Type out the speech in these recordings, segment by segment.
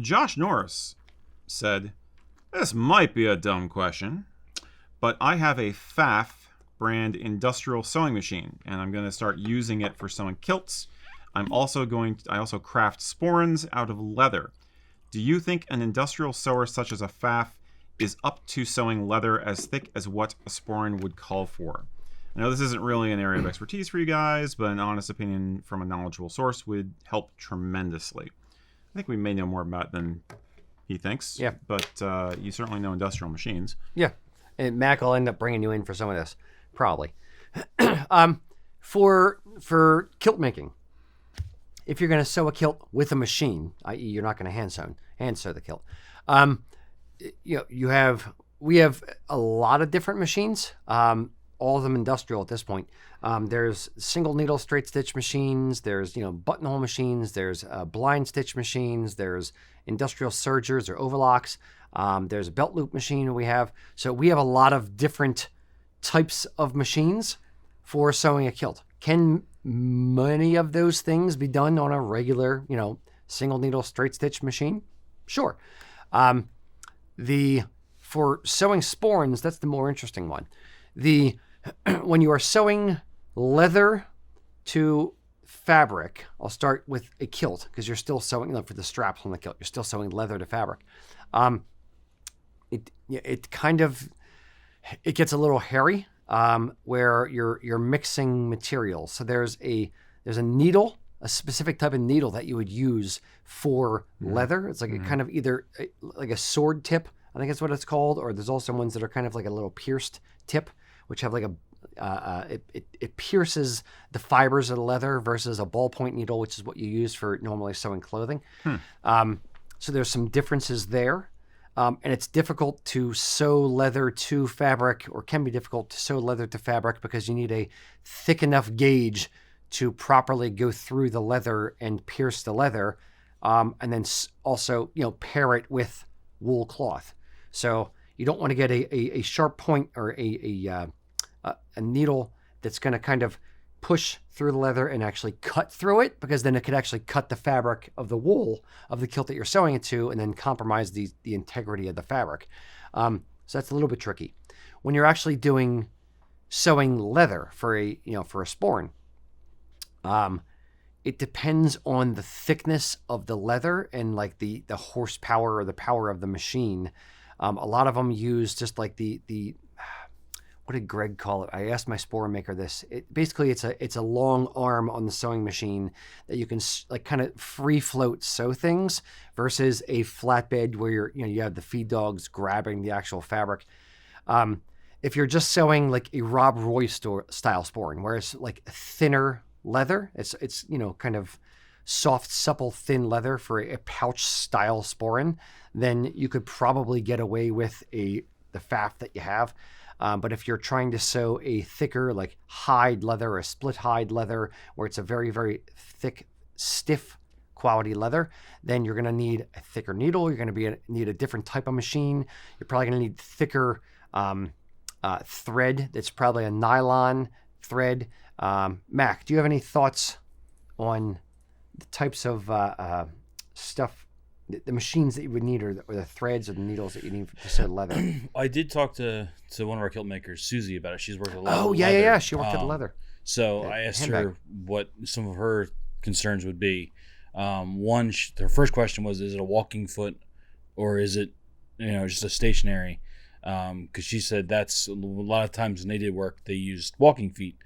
Josh Norris said, "This might be a dumb question, but I have a Pfaff brand industrial sewing machine, and I'm going to start using it for sewing kilts. I also craft sporrans out of leather. Do you think an industrial sewer such as a Pfaff is up to sewing leather as thick as what a sporran would call for?" I know this isn't really an area of expertise for you guys, but an honest opinion from a knowledgeable source would help tremendously. I think we may know more about it than he thinks. Yeah. But you certainly know industrial machines. Yeah. And Mac will end up bringing you in for some of this, probably. For kilt making, if you're going to sew a kilt with a machine, i.e., you're not going to hand sew the kilt. We have a lot of different machines. All of them industrial at this point. There's single needle straight stitch machines. There's buttonhole machines. There's blind stitch machines. There's industrial sergers or overlocks. There's a belt loop machine we have. So we have a lot of different types of machines for sewing a kilt. Can many of those things be done on a regular, single needle straight stitch machine? Sure. For sewing sporrans, that's the more interesting one. When you are sewing leather to fabric, I'll start with a kilt because you're still sewing for the straps on the kilt. You're still sewing leather to fabric. It gets a little hairy where you're mixing materials. So there's a needle, a specific type of needle that you would use for leather. It's like a kind of either like a sword tip, I think that's what it's called, or there's also ones that are kind of like a little pierced tip, which have like it pierces the fibers of the leather versus a ballpoint needle, which is what you use for normally sewing clothing. So there's some differences there. And it's difficult to sew leather to fabric, or can be difficult to sew leather to fabric because you need a thick enough gauge to properly go through the leather and pierce the leather, and then also pair it with wool cloth. So you don't want to get a sharp point or a needle that's going to kind of push through the leather and actually cut through it, because then it could actually cut the fabric of the wool of the kilt that you're sewing it to and then compromise the integrity of the fabric. So that's a little bit tricky. When you're actually sewing leather for a sporran, it depends on the thickness of the leather and like the horsepower or the power of the machine. A lot of them use just like the what did Greg call it? I asked my sporran maker this. Basically it's a long arm on the sewing machine that you can like kind of free float sew things versus a flatbed where you have the feed dogs grabbing the actual fabric. If you're just sewing like a Rob Roy style sporran, where it's like thinner leather, it's kind of soft, supple, thin leather for a pouch style sporran, then you could probably get away with the Pfaff that you have. But if you're trying to sew a thicker, like hide leather or split hide leather, where it's a very, very thick, stiff quality leather, then you're going to need a thicker needle. You're going to need a different type of machine. You're probably going to need thicker thread. That's probably a nylon thread. Mac, do you have any thoughts on the types of stuff, the machines that you would need, or the threads or the needles that you need to sew leather? I did talk to one of our kilt makers, Susie, about it. She's worked a lot. Oh, yeah. She worked at the leather. So I asked her what some of her concerns would be. One, her first question was, is it a walking foot or is it, just a stationary? Because she said that's a lot of times when they did work, they used walking feet.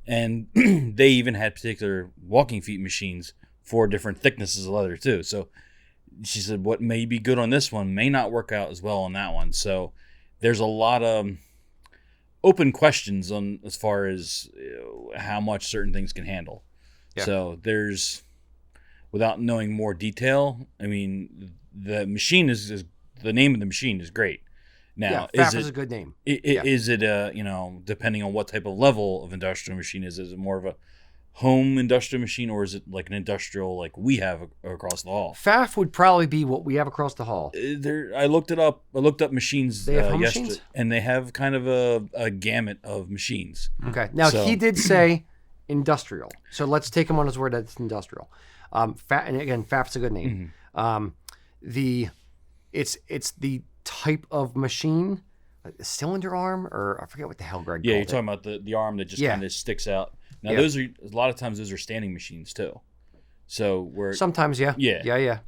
And they even had particular walking feet machines for different thicknesses of leather too. So she said what may be good on this one may not work out as well on that one. So there's a lot of open questions on as far as how much certain things can handle. Yeah. So there's, without knowing more detail, I mean, the machine is the name of the machine is great. Now, Pfaff is a good name. Is it depending on what type of level of industrial machine is it more of a home industrial machine, or is it like an industrial like we have across the hall? Pfaff would probably be what we have across the hall. I looked it up. I looked up machines. They have home machines? And they have kind of a gamut of machines. Okay. Now, he did say industrial. So let's take him on his word that it's industrial. And again, Pfaff's a good name. Mm-hmm. it's the type of machine, like the cylinder arm, or I forget what the hell Greg Yeah, called you're it. talking about the arm that just Yeah. kind of sticks out. Now Yeah. those are a lot of times those are standing machines too. So where Sometimes, yeah. Yeah. Yeah.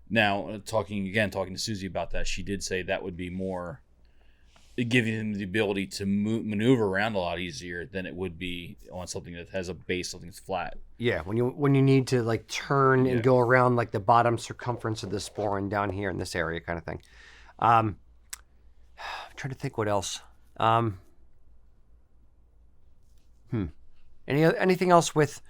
Now talking to Susie about that, she did say that would be more giving him the ability to maneuver around a lot easier than it would be on something that has a base, something that's flat. Yeah, when you need to like turn and go around like the bottom circumference of the Sporran down here in this area kind of thing. I'm trying to think what else. Anything else with?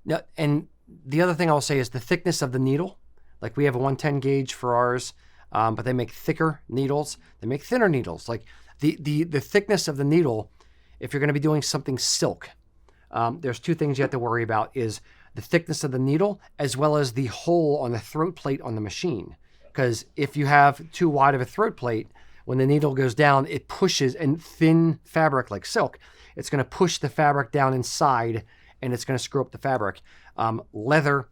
No, and the other thing I'll say is the thickness of the needle. Like we have a 110 gauge for ours, but they make thicker needles. They make thinner needles. Like the thickness of the needle, if you're going to be doing something silk, there's two things you have to worry about: is the thickness of the needle as well as the hole on the throat plate on the machine. Because if you have too wide of a throat plate, when the needle goes down, it pushes, and thin fabric like silk, it's going to push the fabric down inside, and it's going to screw up the fabric. Leather,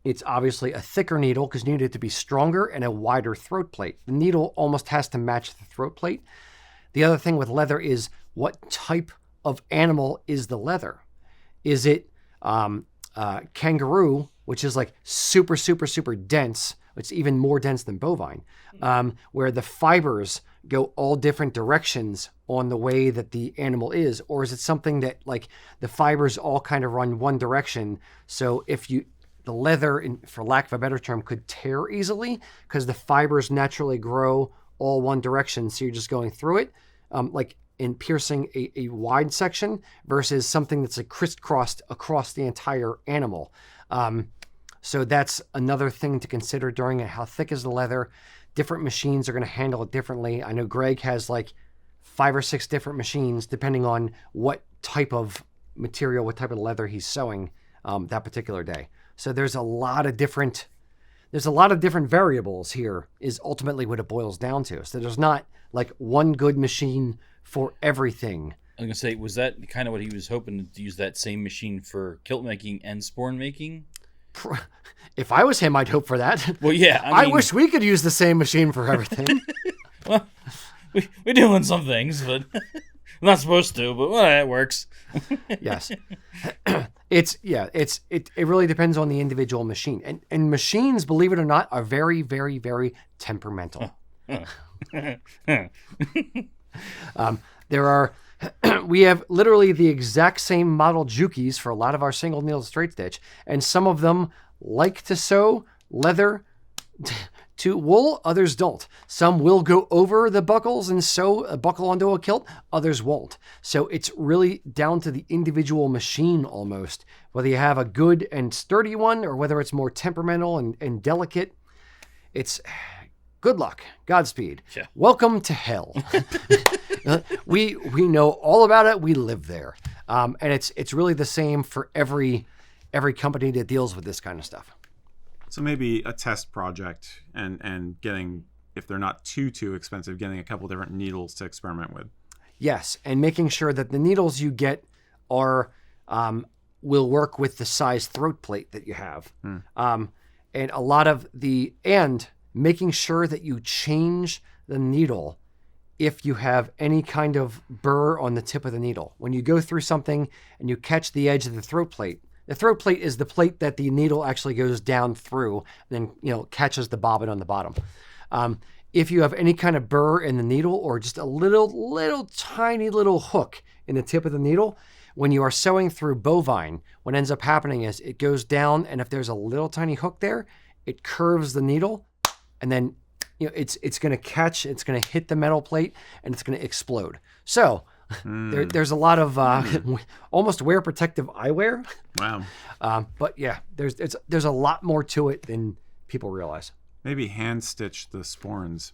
it's obviously a thicker needle because you need it to be stronger and a wider throat plate. The needle almost has to match the throat plate. The other thing with leather is what type of animal is the leather? Is it kangaroo, which is like super, super, super dense? It's even more dense than bovine, where the fibers go all different directions on the way that the animal is? Or is it something that like the fibers all kind of run one direction? So if the leather, for lack of a better term, could tear easily because the fibers naturally grow all one direction. So you're just going through it, like in piercing a wide section versus something that's like crisscrossed across the entire animal. So that's another thing to consider during it. How thick is the leather? Different machines are going to handle it differently. I know Greg has like 5 or 6 different machines depending on what type of material, what type of leather he's sewing that particular day. So there's a lot of different variables here is ultimately what it boils down to. So there's not like one good machine for everything. I was going to say, was that kind of what he was hoping to use that same machine for kilt making and sporran making? If I was him, I'd hope for that. Well, yeah. I wish we could use the same machine for everything. Well, we're doing some things, but we're not supposed to, but well, it works. Yes. It really depends on the individual machine. And machines, believe it or not, are very, very, very temperamental. We have literally the exact same model jukis for a lot of our single needle straight stitch, and some of them like to sew leather to wool, others don't. Some will go over the buckles and sew a buckle onto a kilt, others won't. So it's really down to the individual machine almost, whether you have a good and sturdy one or whether it's more temperamental and delicate. It's good luck. Godspeed. Yeah. Welcome to hell. We know all about it. We live there. And it's really the same for every company that deals with this kind of stuff. So maybe a test project and getting, if they're not too expensive, getting a couple different needles to experiment with. Yes, and making sure that the needles you get are will work with the size throat plate that you have. And making sure that you change the needle if you have any kind of burr on the tip of the needle. When you go through something and you catch the edge of the throat plate is the plate that the needle actually goes down through and then, catches the bobbin on the bottom. If you have any kind of burr in the needle or just a little tiny little hook in the tip of the needle, when you are sewing through bovine, what ends up happening is it goes down, and if there's a little tiny hook there, it curves the needle, and then it's going to catch, it's going to hit the metal plate, and it's going to explode. So there's a lot of almost wear protective eyewear. Wow. But yeah, there's a lot more to it than people realize. Maybe hand stitch the Sporrans.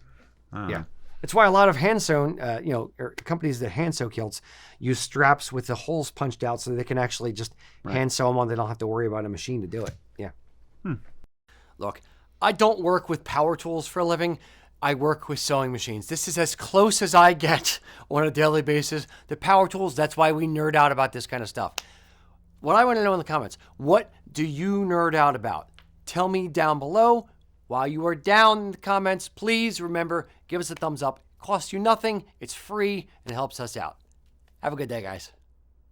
Yeah. It's why a lot of hand sewn, or companies that hand sew kilts use straps with the holes punched out so they can actually just hand sew them on. They don't have to worry about a machine to do it. Yeah. Look, I don't work with power tools for a living. I work with sewing machines. This is as close as I get on a daily basis. The power tools, that's why we nerd out about this kind of stuff. What I want to know in the comments, what do you nerd out about? Tell me down below. While you are down in the comments, please remember, give us a thumbs up. It costs you nothing. It's free and it helps us out. Have a good day, guys.